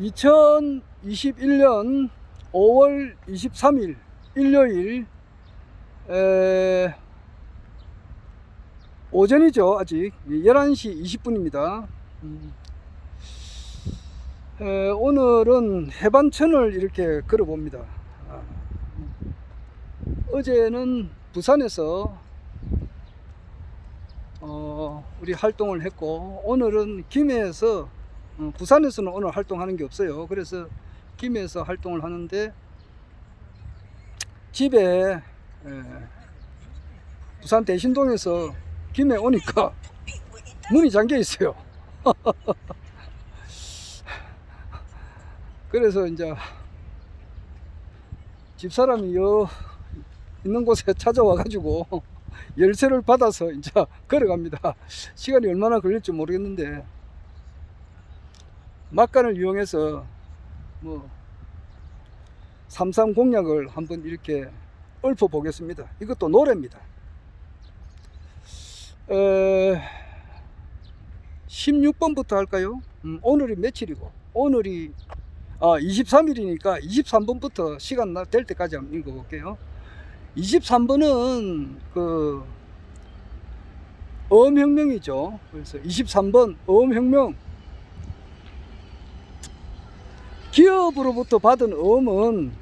2021년 5월 23일 일요일 오전이죠. 아직 11시 20분입니다. 오늘은 해반천을 이렇게 걸어봅니다. 어제는 부산에서 우리 활동을 했고, 오늘은 김해에서, 부산에서는 오늘 활동하는 게 없어요. 그래서 김해에서 활동을 하는데, 집에 부산 대신동에서 김해 오니까 문이 잠겨 있어요. 그래서 이제 집사람이 있는 곳에 찾아와 가지고 열쇠를 받아서 이제 걸어갑니다. 시간이 얼마나 걸릴지 모르겠는데, 막간을 이용해서 삼삼 공략을 한번 이렇게 읊어 보겠습니다. 이것도 노래입니다. 16번부터 할까요? 오늘이 며칠이고, 오늘이 23일이니까 23번부터 시간 될 때까지 한번 읽어볼게요. 23번은 그 어음혁명이죠. 그래서 23번 어음혁명. 기업으로부터 받은 어음은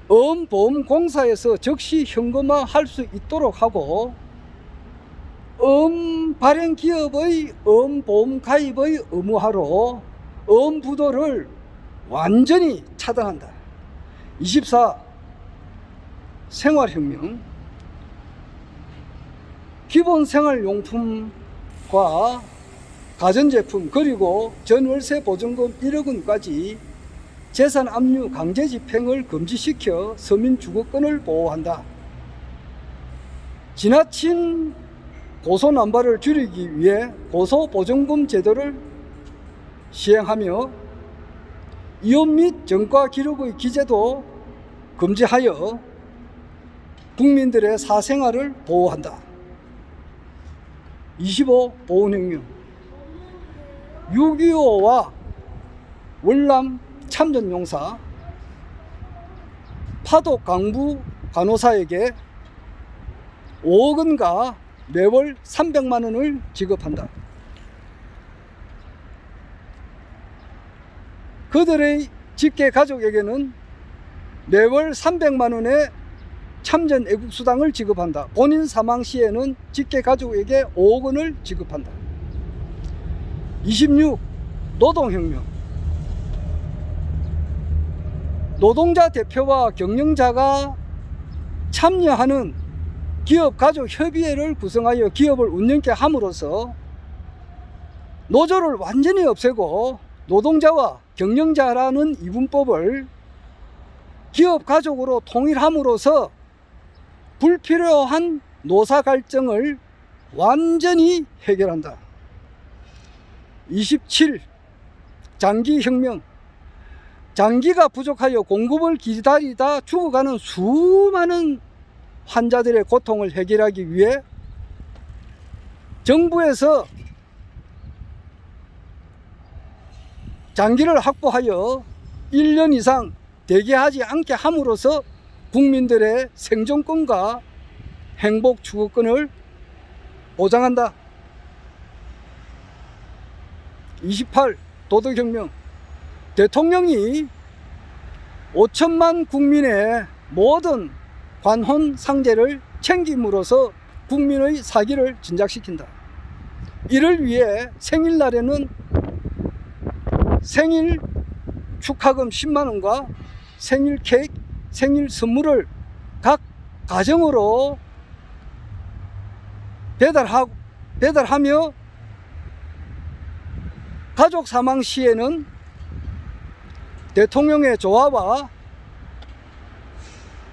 어음보험공사에서 즉시 현금화 할 수 있도록 하고, 어음 발행 기업의 어음보험 가입의 의무화로 어음 부도를 완전히 차단한다. 24. 생활혁명. 기본 생활용품과 가전제품 그리고 전월세 보증금 1억 원까지 재산 압류 강제 집행을 금지시켜 서민 주거권을 보호한다. 지나친 고소 남발을 줄이기 위해 고소 보증금 제도를 시행하며 이혼 및 전과 기록의 기재도 금지하여 국민들의 사생활을 보호한다. 25. 보훈혁명. 6.25와 월남 참전용사 파독 강부 간호사에게 5억 원과 매월 300만 원을 지급한다. 그들의 직계 가족에게는 매월 300만 원의 참전 애국수당을 지급한다. 본인 사망 시에는 직계 가족에게 5억 원을 지급한다. 26. 노동혁명. 노동자 대표와 경영자가 참여하는 기업 가족 협의회를 구성하여 기업을 운영케 함으로써 노조를 완전히 없애고 노동자와 경영자라는 이분법을 기업 가족으로 통일함으로써 불필요한 노사 갈등을 완전히 해결한다. 27. 장기혁명. 장기가 부족하여 공급을 기다리다 죽어가는 수많은 환자들의 고통을 해결하기 위해 정부에서 장기를 확보하여 1년 이상 대기하지 않게 함으로써 국민들의 생존권과 행복 주거권을 보장한다. 28. 도덕혁명. 대통령이 5천만 국민의 모든 관혼 상제를 챙김으로써 국민의 사기를 진작시킨다. 이를 위해 생일날에는 생일 축하금 10만 원과 생일 케이크, 생일 선물을 각 가정으로 배달하며 가족 사망 시에는 대통령의 조화와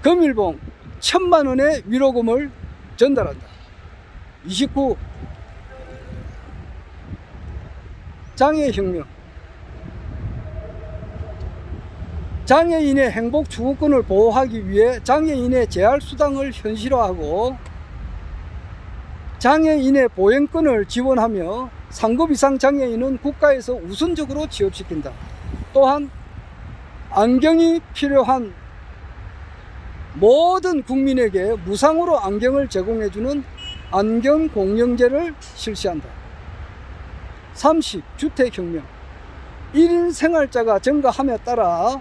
금일봉 1,000만 원의 위로금을 전달한다. 29. 장애혁명. 장애인의 행복 주거권을 보호하기 위해 장애인의 재활수당을 현실화하고 장애인의 보행권을 지원하며 상급 이상 장애인은 국가에서 우선적으로 취업시킨다. 또한 안경이 필요한 모든 국민에게 무상으로 안경을 제공해주는 안경공영제를 실시한다. 30. 주택혁명. 1인 생활자가 증가함에 따라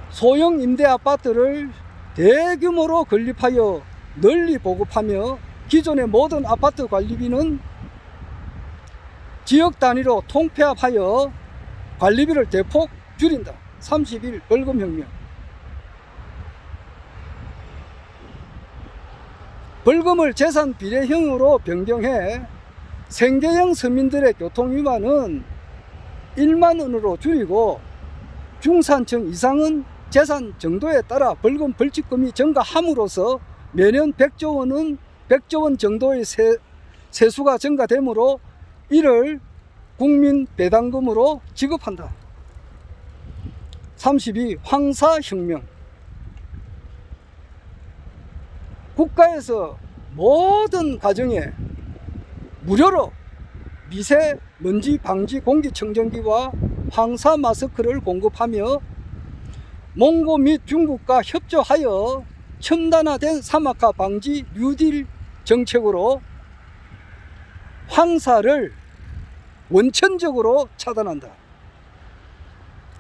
소형 임대아파트를 대규모로 건립하여 널리 보급하며 기존의 모든 아파트 관리비는 지역 단위로 통폐합하여 관리비를 대폭 줄인다. 31. 벌금혁명. 벌금을 재산 비례형으로 변경해 생계형 서민들의 교통위반은 1만 원으로 줄이고 중산층 이상은 재산 정도에 따라 벌금 벌칙금이 증가함으로써 매년 100조 원 정도의 세수가 증가되므로 이를 국민 배당금으로 지급한다. 32. 황사혁명. 국가에서 모든 가정에 무료로 미세먼지 방지 공기청정기와 황사 마스크를 공급하며 몽고 및 중국과 협조하여 첨단화된 사막화 방지 뉴딜 정책으로 황사를 원천적으로 차단한다.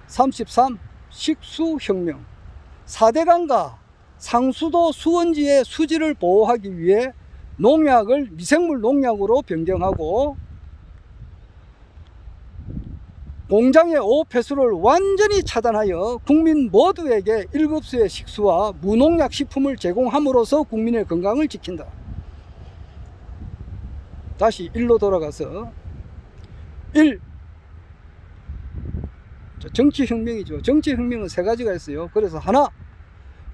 33. 식수혁명. 4대강과 상수도 수원지의 수질을 보호하기 위해 농약을 미생물 농약으로 변경하고 공장의 오폐수를 완전히 차단하여 국민 모두에게 1급수의 식수와 무농약 식품을 제공함으로써 국민의 건강을 지킨다. 다시 1로 돌아가서 1. 정치혁명이죠. 정치혁명은 세 가지가 있어요. 그래서 하나,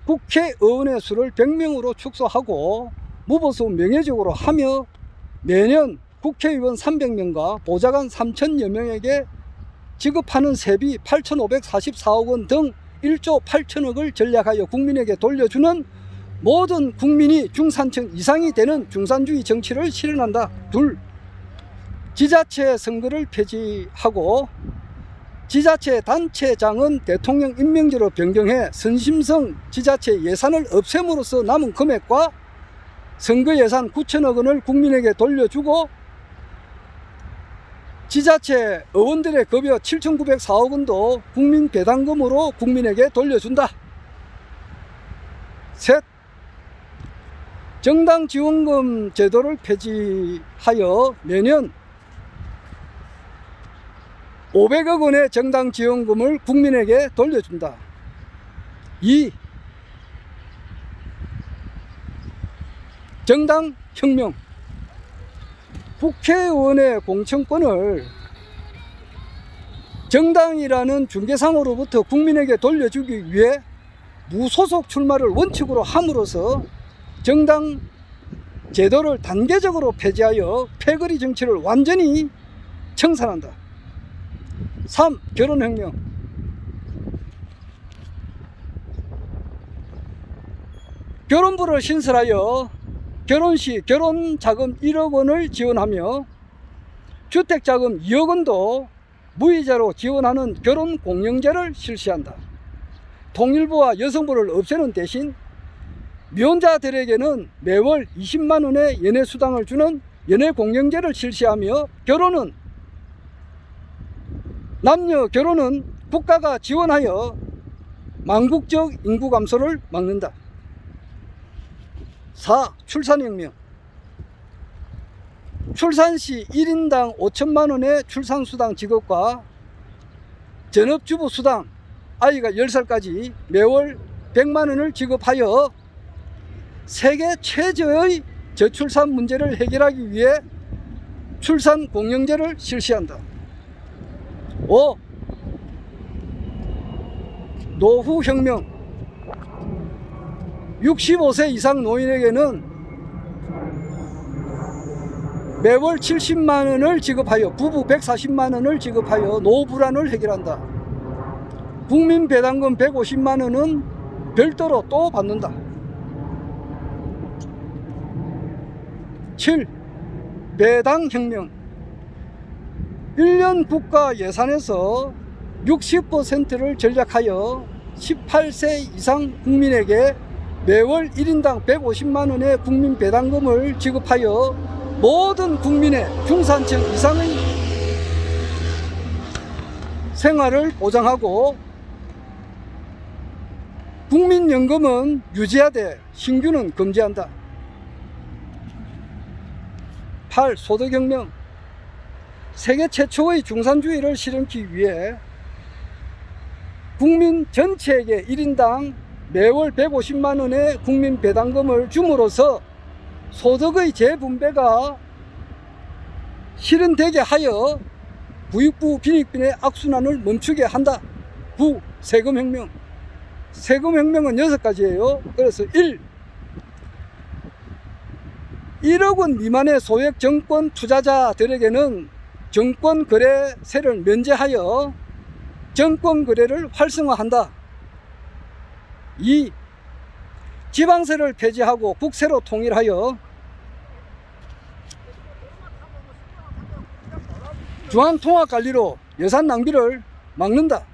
국회의원의 수를 100명으로 축소하고 무보수 명예직으로 하며 매년 국회의원 300명과 보좌관 3,000여 명에게 지급하는 세비 8,544억 원 등 1조 8천억을 전략하여 국민에게 돌려주는 모든 국민이 중산층 이상이 되는 중산주의 정치를 실현한다. 2. 지자체 선거를 폐지하고 지자체 단체장은 대통령 임명제로 변경해 선심성 지자체 예산을 없앰으로써 남은 금액과 선거 예산 9천억 원을 국민에게 돌려주고 지자체 의원들의 급여 7,904억 원도 국민 배당금으로 국민에게 돌려준다. 셋, 정당 지원금 제도를 폐지하여 매년 500억 원의 정당 지원금을 국민에게 돌려준다. 2. 정당 혁명. 국회의원의 공천권을 정당이라는 중개상으로부터 국민에게 돌려주기 위해 무소속 출마를 원칙으로 함으로써 정당 제도를 단계적으로 폐지하여 패거리 정치를 완전히 청산한다. 3. 결혼혁명. 결혼부를 신설하여 결혼시 결혼자금 1억 원을 지원하며 주택자금 2억 원도 무이자로 지원하는 결혼공영제를 실시한다. 통일부와 여성부를 없애는 대신 미혼자들에게는 매월 20만 원의 연애수당을 주는 연애공영제를 실시하며 남녀 결혼은 국가가 지원하여 망국적 인구 감소를 막는다. 4. 출산혁명. 출산시 1인당 5천만 원의 출산수당 지급과 전업주부 수당, 아이가 10살까지 매월 100만 원을 지급하여 세계 최저의 저출산 문제를 해결하기 위해 출산 공영제를 실시한다. 5. 노후혁명. 65세 이상 노인에게는 매월 70만 원을 지급하여 부부 140만 원을 지급하여 노후불안을 해결한다. 국민 배당금 150만 원은 별도로 또 받는다. 7. 배당혁명. 1년 국가 예산에서 60%를 전략하여 18세 이상 국민에게 매월 1인당 150만 원의 국민 배당금을 지급하여 모든 국민의 중산층 이상의 생활을 보장하고 국민연금은 유지하되 신규는 금지한다. 8. 소득혁명. 세계 최초의 중산주의를 실현하기 위해 국민 전체에게 1인당 매월 150만 원의 국민 배당금을 줌으로써 소득의 재분배가 실현되게 하여 부익부 빈익빈의 악순환을 멈추게 한다. 9. 세금혁명. 세금혁명은 6가지예요. 그래서 1억 원 미만의 소액 정권 투자자들에게는 정권 거래세를 면제하여 정권 거래를 활성화한다. 2. 지방세를 폐지하고 국세로 통일하여 중앙통합관리로 예산 낭비를 막는다.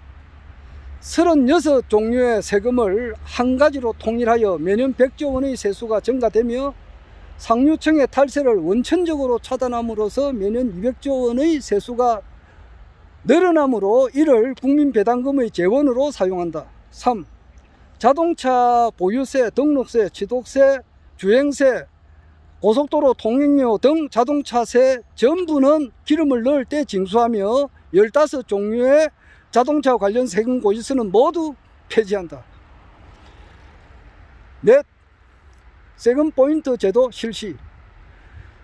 36종류의 세금을 한 가지로 통일하여 매년 100조 원의 세수가 증가되며 상류층의 탈세를 원천적으로 차단함으로써 매년 200조 원의 세수가 늘어나므로 이를 국민배당금의 재원으로 사용한다. 3. 자동차 보유세, 등록세, 취득세, 주행세, 고속도로 통행료 등 자동차세 전부는 기름을 넣을 때 징수하며 15종류의 자동차 관련 세금 고지서는 모두 폐지한다. 넷. 세금 포인트 제도 실시.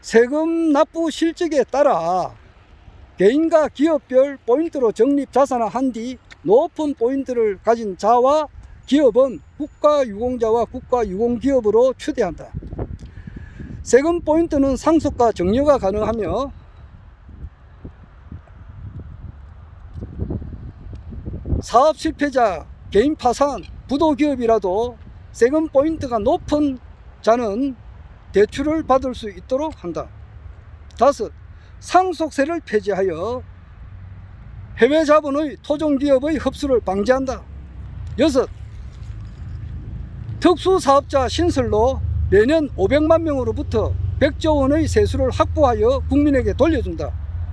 세금 납부 실적에 따라 개인과 기업별 포인트로 적립 자산화한 뒤 높은 포인트를 가진 자와 기업은 국가유공자와 국가유공기업으로 추대한다. 세금 포인트는 상속과 정려가 가능하며 사업 실패자, 개인 파산, 부도기업이라도 세금 포인트가 높은 자는 대출을 받을 수 있도록 한다. 5. 상속세를 폐지하여 해외 자본의 토종기업의 흡수를 방지한다. 6. 특수사업자 신설로 매년 500만 명으로부터 100조 원의 세수를 확보하여 국민에게 돌려준다.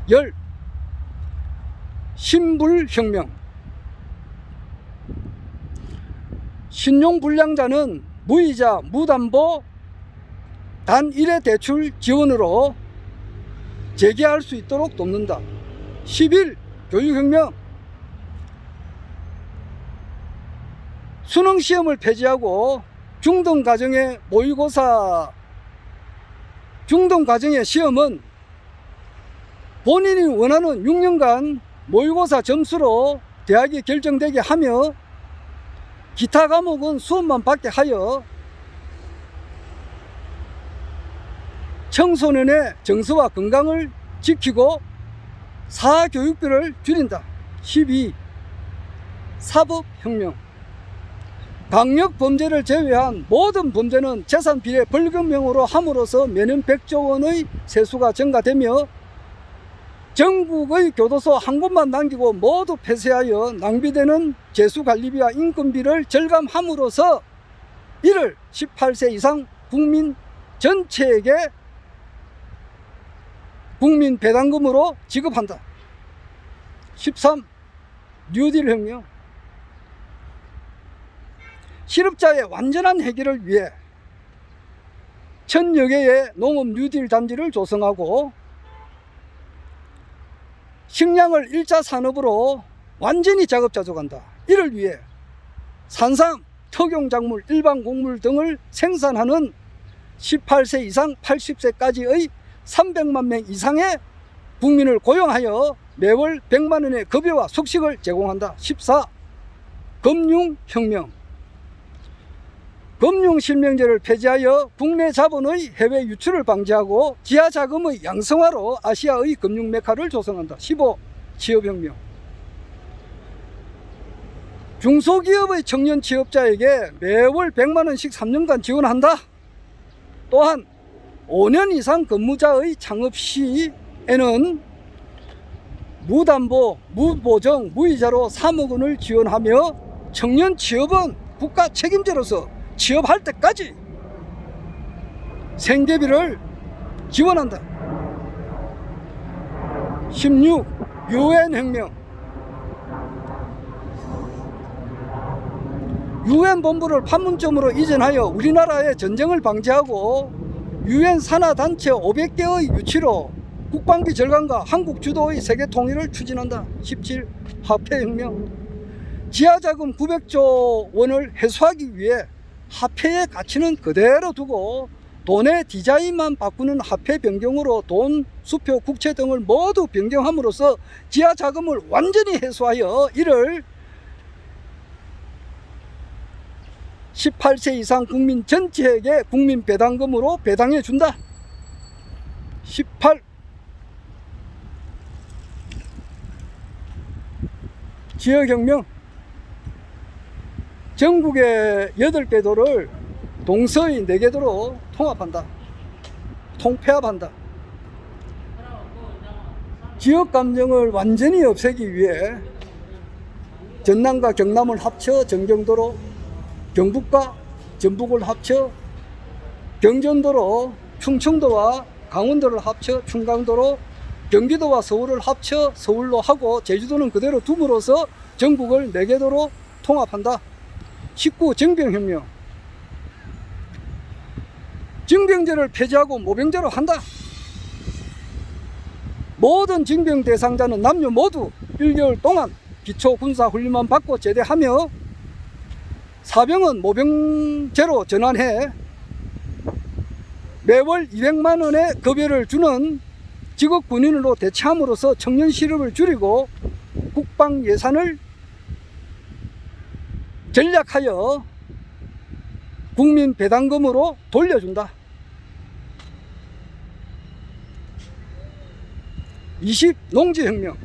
10. 신불혁명. 신용불량자는 무이자 무담보 단 1회 대출 지원으로 재개할 수 있도록 돕는다. 11. 교육혁명. 수능시험을 폐지하고 중등과정의 모의고사 중등과정의 시험은 본인이 원하는 6년간 모의고사 점수로 대학이 결정되게 하며 기타 과목은 수업만 받게 하여 청소년의 정서와 건강을 지키고 사교육비를 줄인다. 12. 사법혁명. 강력범죄를 제외한 모든 범죄는 재산비례 벌금형으로 함으로써 매년 100조 원의 세수가 증가되며 전국의 교도소 한 곳만 남기고 모두 폐쇄하여 낭비되는 재수관리비와 인건비를 절감함으로써 이를 18세 이상 국민 전체에게 국민 배당금으로 지급한다. 13. 뉴딜 혁명. 실업자의 완전한 해결을 위해 1000여 개의 농업 뉴딜 단지를 조성하고 식량을 1차 산업으로 완전히 자급자족한다. 이를 위해 산삼, 특용작물, 일반 곡물 등을 생산하는 18세 이상 80세까지의 300만 명 이상의 국민을 고용하여 매월 100만 원의 급여와 숙식을 제공한다. 14. 금융혁명. 금융실명제를 폐지하여 국내 자본의 해외 유출을 방지하고 지하자금의 양성화로 아시아의 금융 메카를 조성한다. 15. 취업혁명. 중소기업의 청년 취업자에게 매월 100만 원씩 3년간 지원한다. 또한 5년 이상 근무자의 창업 시에는 무담보, 무보정, 무이자로 3억 원을 지원하며 청년 취업은 국가 책임자로서 취업할 때까지 생계비를 지원한다. 16. 유엔 혁명. 유엔 본부를 판문점으로 이전하여 우리나라의 전쟁을 방지하고 유엔 산하 단체 500개의 유치로 국방비 절감과 한국 주도의 세계 통일을 추진한다. 17. 화폐혁명. 지하자금 900조 원을 회수하기 위해 화폐의 가치는 그대로 두고 돈의 디자인만 바꾸는 화폐 변경으로 돈, 수표, 국채 등을 모두 변경함으로써 지하자금을 완전히 해소하여 이를 18세 이상 국민 전체에게 국민 배당금으로 배당해 준다. 18. 지역혁명. 전국의 8개 도를 동서의 4개 도로 통합한다. 통폐합한다. 지역 감정을 완전히 없애기 위해 전남과 경남을 합쳐 전경도로, 경북과 전북을 합쳐 경전도로, 충청도와 강원도를 합쳐 충강도로, 경기도와 서울을 합쳐 서울로 하고 제주도는 그대로 둠으로써 전국을 4개 도로 통합한다. 19. 징병혁명. 징병제를 폐지하고 모병제로 한다. 모든 징병 대상자는 남녀 모두 1개월 동안 기초군사훈련만 받고 제대하며 사병은 모병제로 전환해 매월 200만 원의 급여를 주는 직업 군인으로 대체함으로써 청년 실업을 줄이고 국방 예산을 전략하여 국민 배당금으로 돌려준다. 20. 농지혁명.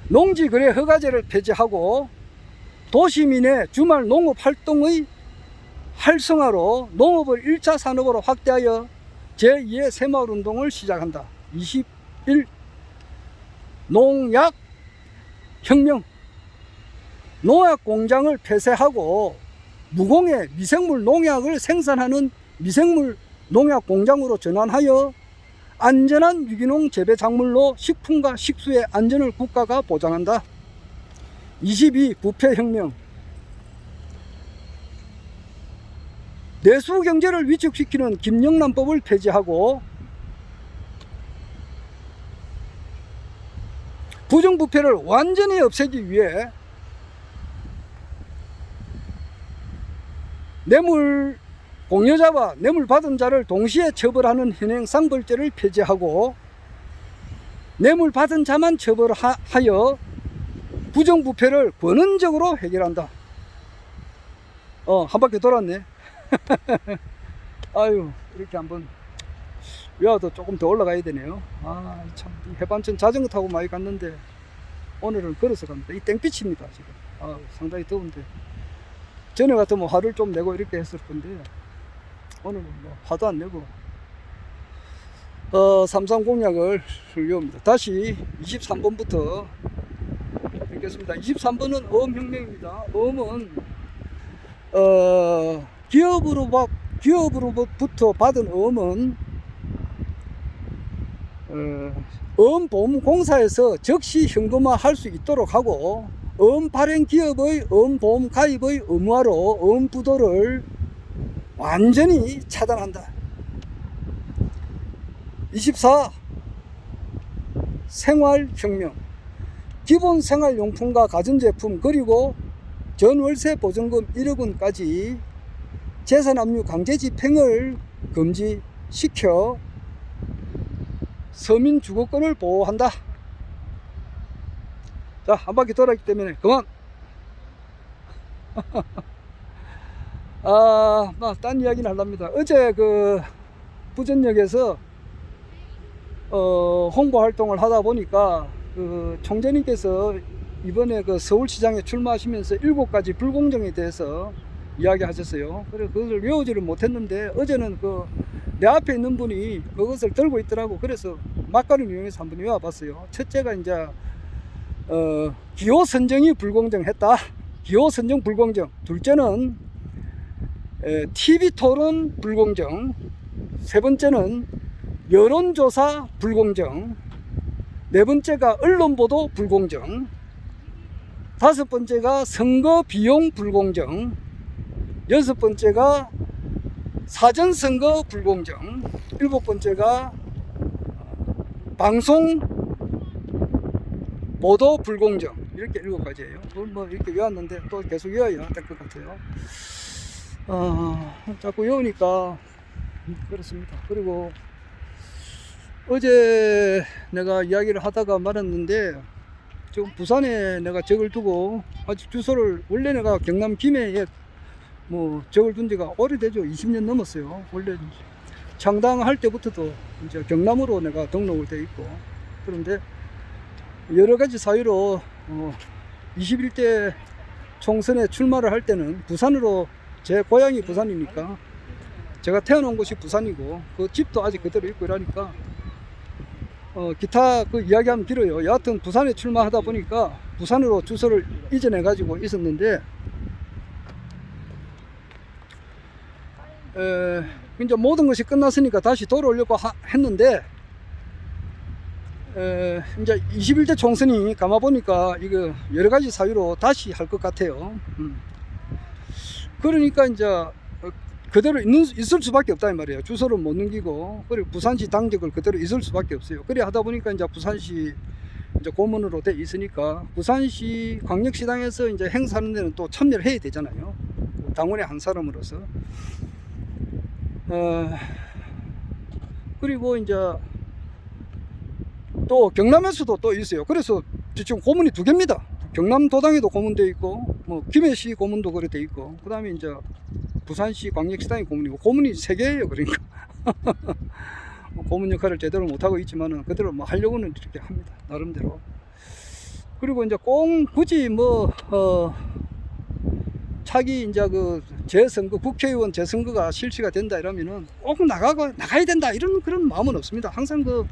농지거래 허가제를 폐지하고 도시민의 주말 농업 활동의 활성화로 농업을 1차 산업으로 확대하여 제2의 새마을운동을 시작한다. 21. 농약혁명. 농약공장을 폐쇄하고 무공해 미생물 농약을 생산하는 미생물 농약공장으로 전환하여 안전한 유기농 재배 작물로 식품과 식수의 안전을 국가가 보장한다. 22. 부패혁명. 내수경제를 위축시키는 김영란법을 폐지하고 부정부패를 완전히 없애기 위해 뇌물 공여자와 뇌물 받은 자를 동시에 처벌하는 현행상벌죄를 폐지하고 뇌물 받은 자만 처벌하여 부정부패를 권원적으로 해결한다. 한 바퀴 돌았네. 아유, 이렇게 한번 외화도 조금 더 올라가야 되네요. 참, 해반천 자전거 타고 많이 갔는데 오늘은 걸어서 갑니다. 이 땡빛입니다 지금. 상당히 더운데 전에 같으면 화를 좀 내고 이렇게 했을 건데 오늘은 뭐 화도 안 내고 3.3 공약을 외웁니다. 다시 23번부터 읽겠습니다. 23번은 어음혁명입니다. 어음은 기업으로부터 받은 어음은 어음보험공사에서 즉시 현금화할 수 있도록 하고 어음 발행 기업의 어음보험 가입의 의무화로 어음 부도를 완전히 차단한다. 24. 생활혁명. 기본 생활용품과 가전제품 그리고 전월세 보증금 1억 원까지 재산압류 강제 집행을 금지시켜 서민 주거권을 보호한다. 자, 한 바퀴 돌았기 때문에 그만. 딴 이야기는 하랍니다. 어제 그 부전역에서 홍보 활동을 하다 보니까 그 총재님께서 이번에 그 서울시장에 출마하시면서 7가지 불공정에 대해서 이야기하셨어요. 그래서 그것을 외우지를 못했는데 어제는 그 내 앞에 있는 분이 그것을 들고 있더라고. 그래서 막간을 이용해서 한번 외워봤어요. 첫째가 이제 기호 선정이 불공정했다. 기호 선정 불공정. 둘째는 TV 토론 불공정. 세 번째는 여론조사 불공정. 네 번째가 언론보도 불공정. 다섯 번째가 선거 비용 불공정. 여섯 번째가 사전선거 불공정. 일곱 번째가 방송 보도 불공정. 이렇게 일곱 가지예요. 뭐 이렇게 외웠는데 또 계속 외워야 될 것 같아요. 자꾸 외우니까 그렇습니다. 그리고 어제 내가 이야기를 하다가 말았는데, 지금 부산에 내가 적을 두고 아직 주소를, 원래 내가 경남 김해에 뭐 적을 둔 지가 오래되죠. 20년 넘었어요. 원래 창당할 때부터도 이제 경남으로 내가 등록을 돼 있고, 그런데 여러 가지 사유로 21대 총선에 출마를 할 때는 부산으로, 제 고향이 부산이니까, 제가 태어난 곳이 부산이고 그 집도 아직 그대로 있고 이러니까 기타 그 이야기하면 길어요. 여하튼 부산에 출마하다 보니까 부산으로 주소를 이전해 가지고 있었는데, 이제 모든 것이 끝났으니까 다시 돌아오려고 했는데, 이제 21대 총선이 가마 보니까 이거 여러 가지 사유로 다시 할 것 같아요. 그러니까 이제 그대로 있을 수밖에 없다 이 말이에요. 주소를 못 넘기고, 그리고 부산시 당적을 그대로 있을 수밖에 없어요. 그래 하다 보니까 이제 부산시 이제 고문으로 돼 있으니까 부산시 광역시당에서 이제 행사하는 데는 또 참여를 해야 되잖아요. 당원의 한 사람으로서. 그리고 이제 또 경남에서도 또 있어요. 그래서 지금 고문이 두 개입니다. 경남도당에도 고문돼 있고, 뭐 김해시 고문도 그래 돼 있고, 그 다음에 이제 부산시 광역시당이 고문이고, 고문이 세 개예요. 그러니까 고문 역할을 제대로 못 하고 있지만은 그대로 뭐 하려고는 이렇게 합니다. 나름대로. 그리고 이제 꼭 굳이 뭐 차기 이제 그 재선거, 국회의원 재선거가 실시가 된다 이러면은 꼭 나가야 된다 이런 그런 마음은 없습니다. 항상 그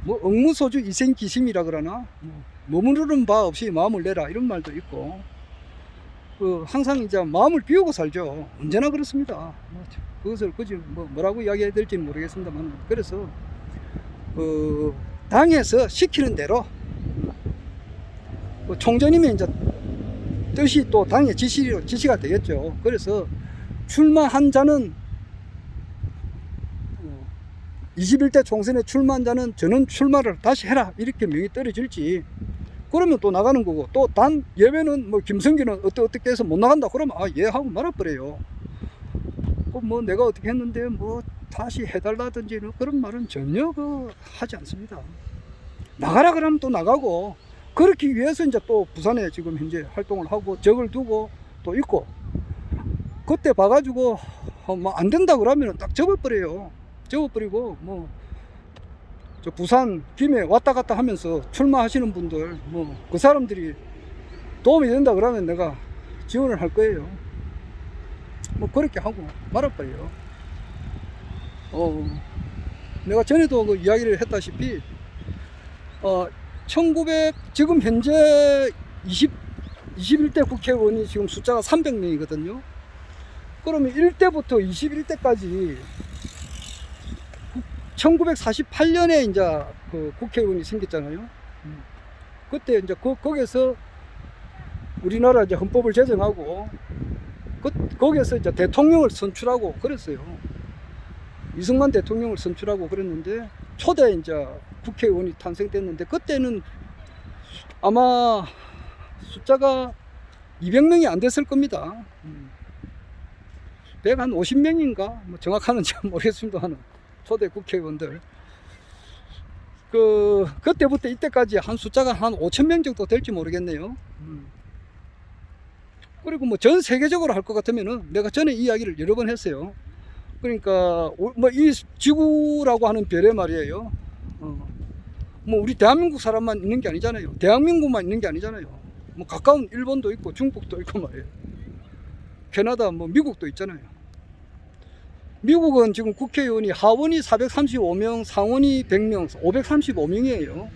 뭐 억무소주 이생기심이라 그러나, 머무르는 바 없이 마음을 내라 이런 말도 있고, 항상 이제 마음을 비우고 살죠. 언제나 그렇습니다. 그것을 굳이 뭐라고 이야기해야 될지는 모르겠습니다만, 그래서 당에서 시키는 대로, 총전이면 이제 뜻이 또 당의 지시가 되겠죠. 그래서 출마한 자는 21대 총선에 출마한 자는 저는 출마를 다시 해라 이렇게 명이 떨어질지, 그러면 또 나가는 거고, 또 단 예외는 뭐 김성기는 어떻게 해서 못 나간다 그러면 예 하고 말아버려요. 뭐 내가 어떻게 했는데 뭐 다시 해달라든지 그런 말은 전혀 하지 않습니다. 나가라 그러면 또 나가고, 그렇기 위해서 이제 또 부산에 지금 현재 활동을 하고 적을 두고 또 있고, 그때 봐가지고 뭐 안 된다 그러면 딱 접어버려요. 접어버리고 뭐 저 부산 김해 왔다 갔다 하면서 출마하시는 분들 뭐 그 사람들이 도움이 된다 그러면 내가 지원을 할 거예요. 뭐 그렇게 하고 말아버려요. 내가 전에도 그 이야기를 했다시피 지금 현재 21대 국회의원이 지금 숫자가 300명이거든요. 그러면 1대부터 21대까지 1948년에 이제 그 국회의원이 생겼잖아요. 그때 이제 거기서 우리나라 이제 헌법을 제정하고, 거기에서 이제 대통령을 선출하고 그랬어요. 이승만 대통령을 선출하고 그랬는데, 초대 이제 국회의원이 탄생됐는데, 그때는 아마 숫자가 200명이 안 됐을 겁니다. 150명인가? 뭐 정확한지 모르겠습니다. 하는 초대 국회의원들. 그때부터 이때까지 한 숫자가 한 5,000명 정도 될지 모르겠네요. 그리고 뭐 전 세계적으로 할 것 같으면은, 내가 전에 이야기를 여러 번 했어요. 그러니까 뭐 이 지구라고 하는 별에 말이에요. 뭐 우리 대한민국 사람만 있는 게 아니잖아요. 대한민국만 있는 게 아니잖아요. 뭐 가까운 일본도 있고 중국도 있고 말이에요. 캐나다, 뭐 미국도 있잖아요. 미국은 지금 국회의원이 하원이 435명, 상원이 100명, 535명이에요.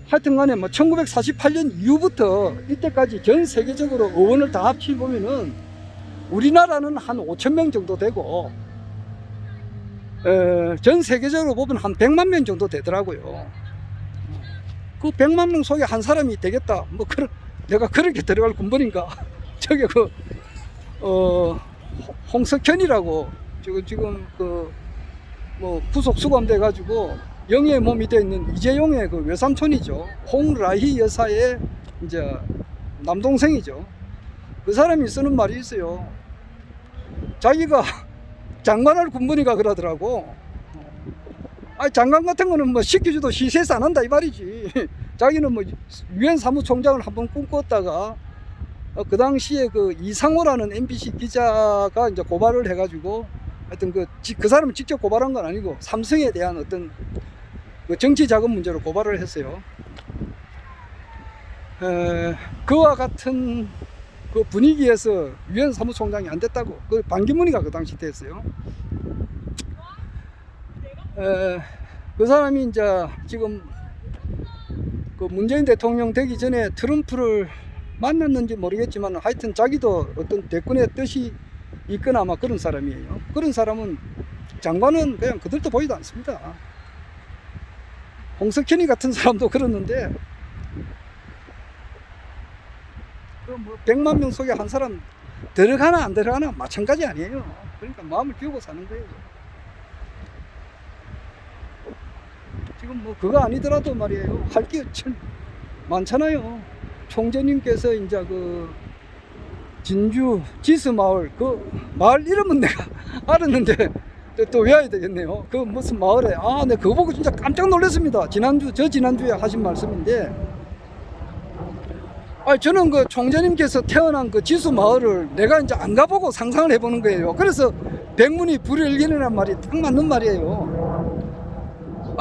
하여튼 간에 뭐 1948년 이후부터 이때까지 전 세계적으로 의원을 다 합치 보면은 우리나라는 한 5,000명 정도 되고, 전 세계적으로 보면 한 100만 명 정도 되더라고요. 그 100만 명 속에 한 사람이 되겠다. 뭐, 내가 그렇게 들어갈 군번인가? 저게 홍석현이라고, 지금 뭐 부속 수감돼가지고 영예의 몸이 되어 있는 이재용의 그 외삼촌이죠. 홍라희 여사의 이제 남동생이죠. 그 사람이 쓰는 말이 있어요. 자기가 장관할 군번이가 그러더라고. 장관 같은 거는 뭐 시켜줘도 시세에서 안 한다 이 말이지. 자기는 뭐 유엔 사무총장을 한번 꿈꿨다가 그 당시에 그 이상호라는 MBC 기자가 이제 고발을 해가지고, 하여튼 그 사람은 직접 고발한 건 아니고 삼성에 대한 어떤 그 정치 자금 문제로 고발을 했어요. 그와 같은 그 분위기에서 유엔 사무총장이 안 됐다고, 그 반기문이가 그 당시 됐어요. 그 사람이 이제 지금 그 문재인 대통령 되기 전에 트럼프를 만났는지 모르겠지만 하여튼 자기도 어떤 대권의 뜻이 있거나 아마 그런 사람이에요. 그런 사람은 장관은 그냥 그들도 보이도 않습니다. 홍석현이 같은 사람도 그랬는데 뭐 100만 명 속에 한 사람 들어가나 안 들어가나 마찬가지 아니에요. 그러니까 마음을 비우고 사는 거예요. 지금 뭐 그거 아니더라도 말이에요, 할 게 많잖아요. 총재님께서 이제 그 진주 지스마을, 그 마을 이름은 내가 알았는데 또 외워야 되겠네요. 그 무슨 마을에, 네, 그거 보고 진짜 깜짝 놀랐습니다. 지난주에 하신 말씀인데, 저는 그 총재님께서 태어난 그 지수 마을을 내가 이제 안 가보고 상상을 해보는 거예요. 그래서 백문이 불여일견이란 말이 딱 맞는 말이에요.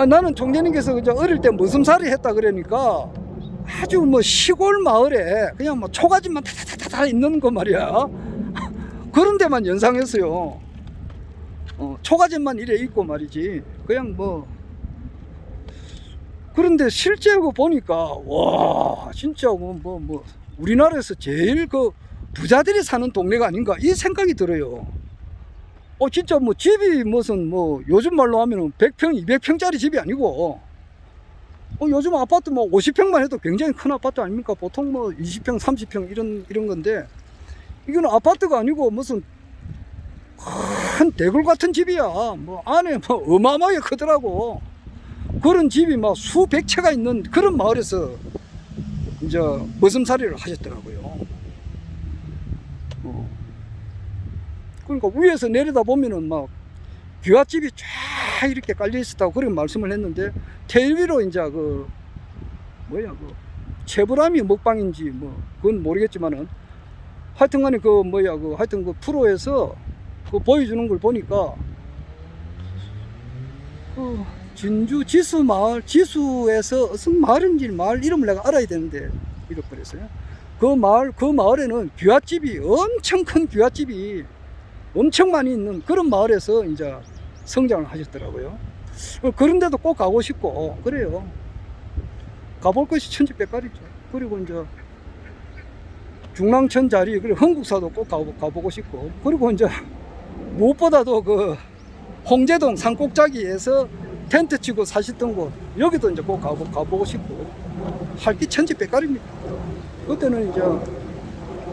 나는 총재님께서 이제 어릴 때 머슴살이 했다 그러니까 아주 뭐 시골 마을에 그냥 뭐 초가집만 다다다다 있는 거 말이야. 그런 데만 연상했어요. 초가집만 이래 있고 말이지. 그냥 뭐. 그런데 실제 보니까, 와, 진짜 뭐, 우리나라에서 제일 그 부자들이 사는 동네가 아닌가 이 생각이 들어요. 진짜 뭐 집이 무슨 뭐 요즘 말로 하면은 100평, 200평짜리 집이 아니고, 요즘 아파트 뭐 50평만 해도 굉장히 큰 아파트 아닙니까? 보통 뭐 20평, 30평 이런 건데, 이거는 아파트가 아니고 무슨 큰 대굴 같은 집이야. 뭐 안에 뭐 어마어마하게 크더라고. 그런 집이 막 수백 채가 있는 그런 마을에서 이제 머슴살이를 하셨더라고요. 그러니까 위에서 내려다 보면은 막 귀갓집이 쫙 이렇게 깔려 있었다고 그렇게 말씀을 했는데, 텔레비로 이제 그 채불암이 먹방인지 뭐 그건 모르겠지만은 하여튼간에 하여튼 그 프로에서 그 보여주는 걸 보니까 그 진주 지수 마을, 지수에서 무슨 마을인지 마을 이름을 내가 알아야 되는데 잃어버렸어요. 그 마을에는 귀갓집이, 엄청 큰 귀갓집이 엄청 많이 있는 그런 마을에서 이제 성장을 하셨더라고요. 그런데도 꼭 가고 싶고 그래요. 가볼 것이 천지백갈이죠. 그리고 이제 중랑천 자리, 그리고 흥국사도 꼭 가보고 싶고, 그리고 이제 무엇보다도 그 홍제동 산꼭자기에서 텐트 치고 사셨던 곳, 여기도 이제 꼭 가보고 싶고, 할 게 천지백갈입니다. 그때는 이제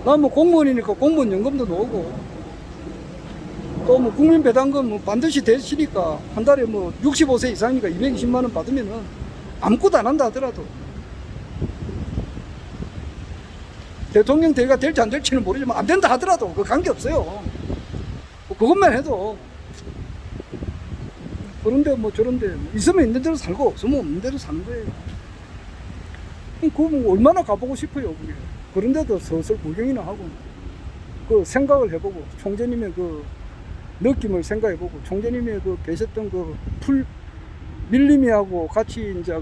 난 뭐 공무원이니까 공무원 연금도 나오고, 또 뭐 국민배당금 뭐 반드시 되시니까 한 달에 뭐 65세 이상이니까 220만 원 받으면은 아무것도 안 한다 하더라도, 대통령 대회가 될지 안 될지는 모르지만 안 된다 하더라도 그 관계 없어요. 그것만 해도. 그런데 뭐 저런데 있으면 있는 대로 살고 없으면 없는 대로 사는 거예요. 그거 뭐 얼마나 가보고 싶어요 그게. 그런데도 슬슬 구경이나 하고 그 생각을 해보고, 총재님의 그 느낌을 생각해보고, 총재님의 그 계셨던 그 밀림이하고 같이 이제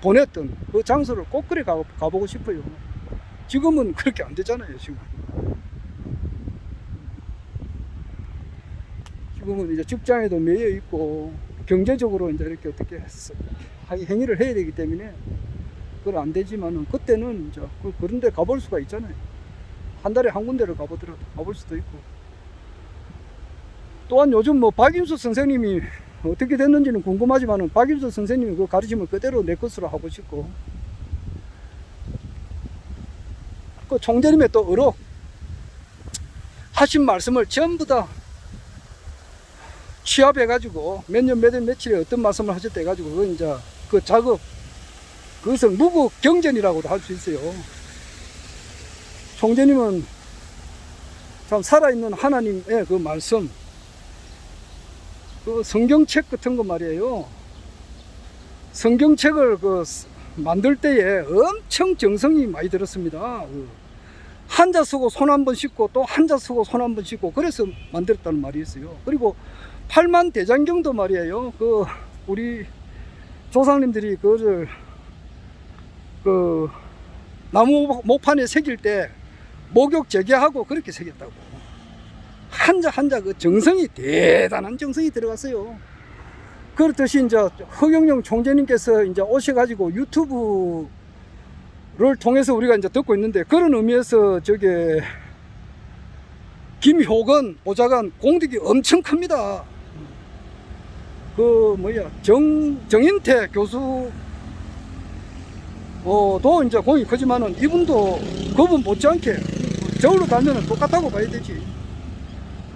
보냈던 그 장소를 꼭 그래 가보고 싶어요. 지금은 그렇게 안 되잖아요 지금. 지금은 이제 직장에도 매여 있고 경제적으로 이제 이렇게 어떻게 행위를 해야 되기 때문에 그건 안 되지만은 그때는 이제 그런 데 가볼 수가 있잖아요. 한 달에 한 군데를 가보더라도 가볼 수도 있고. 또한 요즘 뭐 박인수 선생님이 어떻게 됐는지는 궁금하지만은 박인수 선생님이 그 가르침을 그대로 내 것으로 하고 싶고, 그 총재님의 또 의로 하신 말씀을 전부 다 취합해가지고 몇 년 몇 월 며칠에 어떤 말씀을 하셨다 해가지고 그 이제 그 작업, 그것을 무국경전이라고도 할 수 있어요. 총재님은 참 살아있는 하나님의 그 말씀, 그 성경책 같은 거 말이에요. 성경책을 그 만들 때에 엄청 정성이 많이 들었습니다. 한자 쓰고 손 한 번 씻고 또 한자 쓰고 손 한 번 씻고 그래서 만들었다는 말이 있어요. 그리고 팔만대장경도 말이에요. 그 우리 조상님들이 그거를 그 나무 목판에 새길 때 목욕 재개하고 그렇게 새겼다고. 한자 한자 그 정성이 대단한 정성이 들어갔어요. 그렇듯이 이제 허경영 총재님께서 이제 오셔가지고 유튜브를 통해서 우리가 이제 듣고 있는데, 그런 의미에서 저게 김효건 보좌관 공덕이 엄청 큽니다. 그 뭐야 정인태 교수 도 이제 공이 크지만은 이분도 그분 못지않게 저울로 달면은 똑같다고 봐야 되지.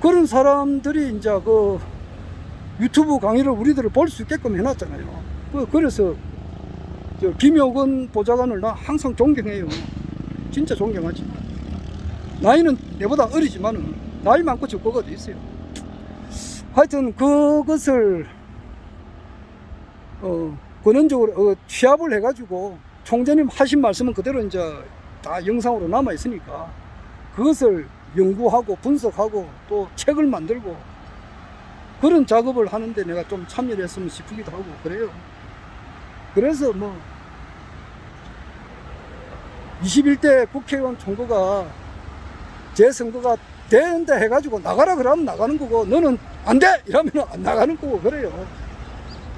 그런 사람들이 이제 그 유튜브 강의를 우리들을 볼 수 있게끔 해놨잖아요. 그래서 저 김효건 보좌관을 나 항상 존경해요. 진짜 존경하지. 나이는 내보다 어리지만은 나이 많고 적고가 돼 있어요. 하여튼 그것을 근원적으로 취합을 해가지고 총재님 하신 말씀은 그대로 이제 다 영상으로 남아 있으니까 그것을 연구하고 분석하고 또 책을 만들고 그런 작업을 하는데 내가 좀 참여를 했으면 싶기도 하고 그래요. 그래서 뭐 21대 국회의원 총거가 제 선거가 되는데 해가지고 나가라 그러면 나가는 거고, 너는 안 돼! 이러면 안 나가는 거고 그래요.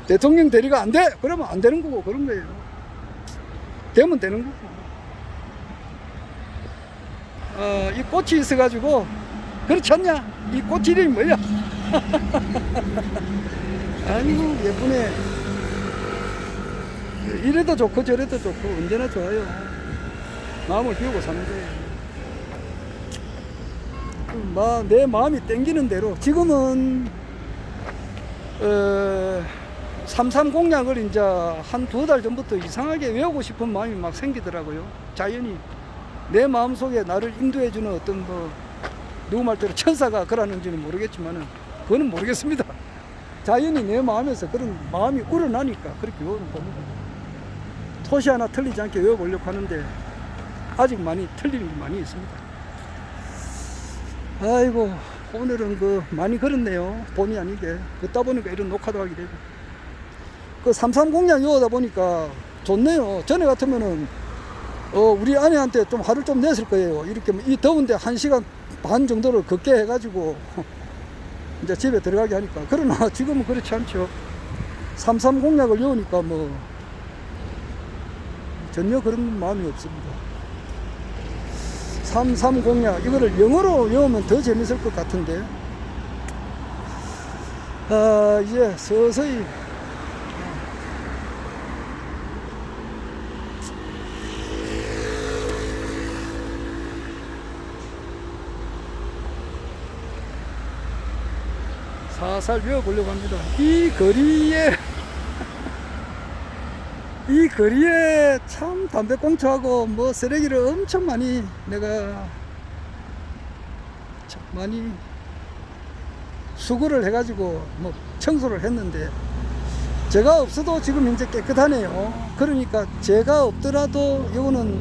대통령 대리가 안 돼! 그러면 안 되는 거고 그런 거예요. 되면 되는 거고. 이 꽃이 있어가지고 그렇지 않냐? 이 꽃 이름이 뭐야? 아이고 예쁘네. 이래도 좋고 저래도 좋고 언제나 좋아요. 마음을 비우고 사는 거예요. 내 마음이 땡기는 대로 지금은 3.3 공약을 이제 한 2달 전부터 이상하게 외우고 싶은 마음이 막 생기더라고요. 자연히 내 마음속에 나를 인도해주는 어떤 뭐 누구 말대로 천사가 그러는지는 모르겠지만은 그거는 모르겠습니다. 자연히 내 마음에서 그런 마음이 우러나니까 그렇게 외우는 겁니다. 토시 하나 틀리지 않게 외워보려고 하는데 아직 많이 틀리는 게 많이 있습니다. 아이고 오늘은 많이 걸었네요. 본의 아니게. 걷다 보니까 이런 녹화도 하게 되고. 3.3 공약 외우다 보니까 좋네요. 전에 같으면은 우리 아내한테 좀 화를 좀 냈을 거예요. 이렇게 이 더운데 1시간 반 정도를 걷게 해가지고 이제 집에 들어가게 하니까. 그러나 지금은 그렇지 않죠. 3.3 공약을 외우니까 뭐 전혀 그런 마음이 없습니다. 3.3 공약 이거를 영어로 외우면 더 재밌을 것 같은데 이제 서서히 살살 외워보려고 합니다. 이 거리에 참 담배꽁초하고 뭐 쓰레기를 엄청 많이 내가 참 많이 수거를 해가지고 뭐 청소를 했는데 제가 없어도 지금 현재 깨끗하네요. 그러니까 제가 없더라도 이거는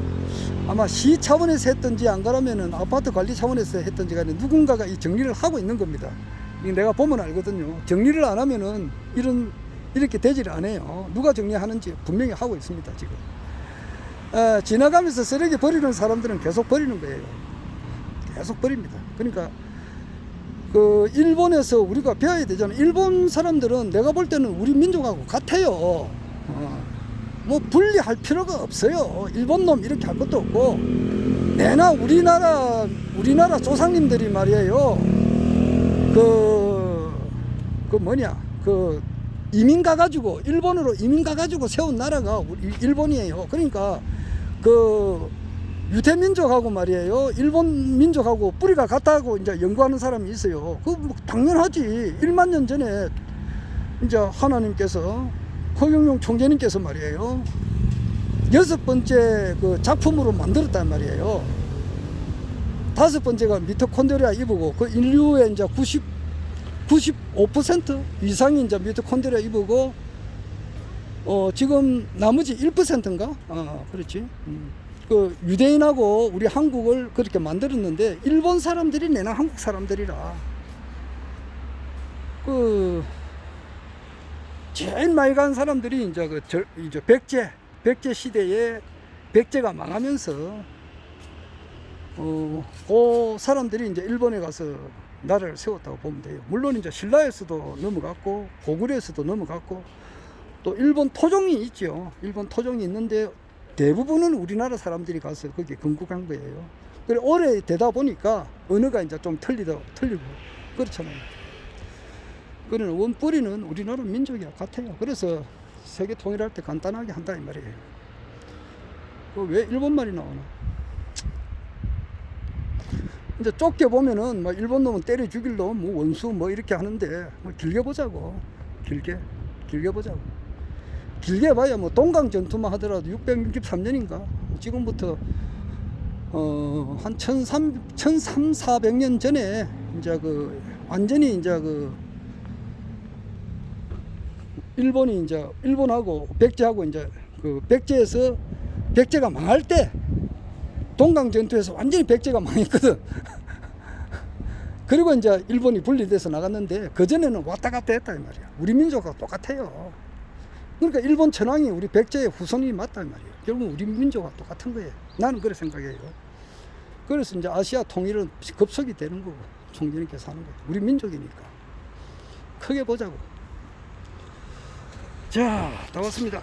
아마 시 차원에서 했던지 안 그러면은 아파트 관리 차원에서 했던지 간에 누군가가 이 정리를 하고 있는 겁니다. 내가 보면 알거든요. 정리를 안 하면은 이렇게 되지를 않아요. 누가 정리하는지 분명히 하고 있습니다. 지금 지나가면서 쓰레기 버리는 사람들은 계속 버리는 거예요. 계속 버립니다. 그러니까 그 일본에서 우리가 배워야 되잖아. 일본 사람들은 내가 볼 때는 우리 민족하고 같아요. 뭐 분리할 필요가 없어요. 일본 놈 이렇게 할 것도 없고, 내나 우리나라 조상님들이 말이에요. 이민 가가지고, 일본으로 이민 가가지고 세운 나라가 일본이에요. 그러니까 그 유대민족하고 말이에요, 일본 민족하고 뿌리가 같다고 이제 연구하는 사람이 있어요. 뭐 당연하지. 1만 년 전에 이제 하나님께서, 허경영 총재님께서 말이에요, 6번째 그 작품으로 만들었단 말이에요. 5번째가 미토콘드리아 이브고, 그 인류의 이제 95% 이상이 이제 미토콘드리아 이브고, 지금 나머지 1%인가? 그렇지. 그 유대인하고 우리 한국을 그렇게 만들었는데, 일본 사람들이 내나 한국 사람들이라. 그 제일 많이 간 사람들이 이제 이제 백제 시대에 백제가 망하면서 그 사람들이 이제 일본에 가서 나라를 세웠다고 보면 돼요. 물론 이제 신라에서도 넘어갔고 고구려에서도 넘어갔고 또 일본 토종이 있죠. 일본 토종이 있는데 대부분은 우리나라 사람들이 가서 거기에 건국한 거예요. 그래 오래 되다 보니까 언어가 이제 좀 틀리고 그렇잖아요. 그러나 원뿌리는 우리나라 민족이 같아요. 그래서 세계 통일할 때 간단하게 한다 이 말이에요. 왜 일본말이 나오나? 이제 좁게 보면은 뭐 일본 놈은 때려 죽일 놈, 뭐 원수 뭐 이렇게 하는데, 뭐 길게 보자고. 길게 보자고. 길게 봐야 뭐 동강 전투만 하더라도 663년인가 지금부터 한 1300~1400년 전에 이제 그 완전히 이제 그 일본이 이제 일본하고 백제하고 이제 그 백제가 망할 때, 동강 전투에서 완전히 백제가 망했거든. 그리고 이제 일본이 분리돼서 나갔는데, 그전에는 왔다 갔다 했다 이 말이야. 우리 민족하고 똑같아요. 그러니까 일본 천황이 우리 백제의 후손이 맞다 이 말이에요. 결국 우리 민족하고 똑같은 거예요. 나는 그렇게 생각해요. 그래서 이제 아시아 통일은 급속이 되는 거고, 총재님께서 하는 거예요. 우리 민족이니까 크게 보자고. 자, 다 왔습니다.